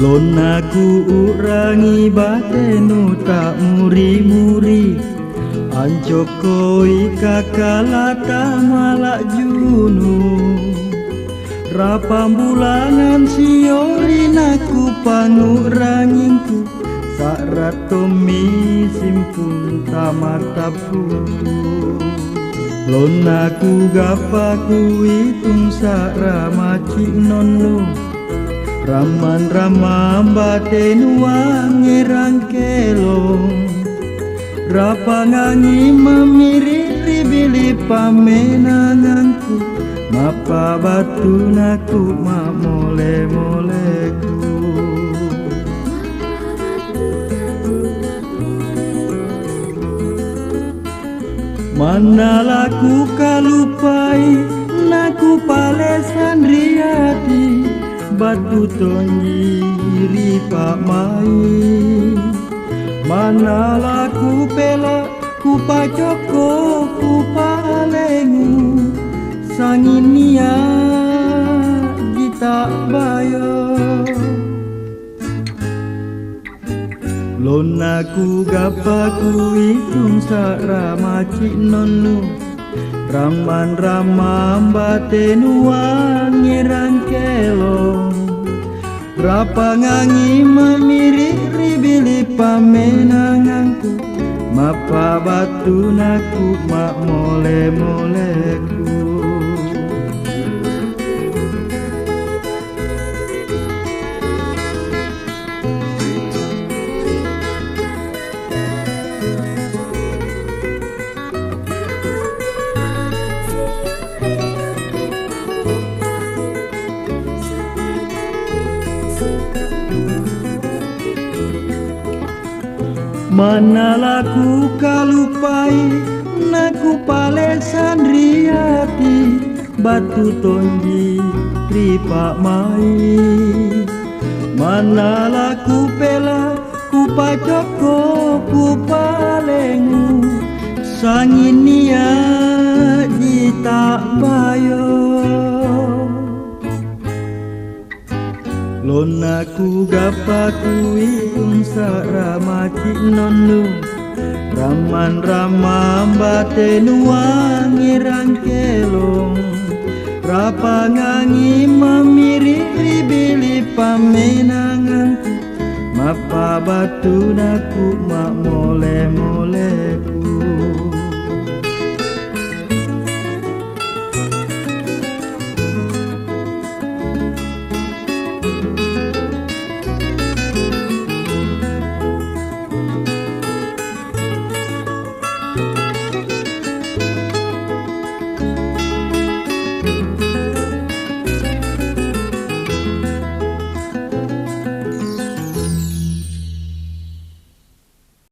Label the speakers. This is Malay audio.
Speaker 1: Lon aku urangi batenu tak muri-muri, anjokoi kakalata malak junu. Rapambulangan siorin aku panguranginku, sakratomi simpun tamatapu. Lon aku gapaku itung sakramaci nono, raman-ramam batenu wangerang kelong. Rapangangi memiriri bili pamenanganku, mapa batu naku mak mole-moleku. Manalaku kalupai naku palesan riati, batu tonji ripa mai. Manalaku pela ku pacoko ku palengu, sanginia gita bayo. Lon aku gapaku itung sakramaci nonu, raman-ramam batenu wangerang kelong. Rapangangi memiriri bili pamenanganku, mapa batu naku mak mole-moleku. Manalaku kalupai naku palesan riati, batu tonji ripa mai. Manalaku pela ku pacoko ku palengu, sanginia jita bayo. Lon aku gapaku itung sakramaci nonu, raman-ramam batenu wangerang kelong. Rapangangi memiriri bili pamenanganku, mapa batu naku mak mole-moleku.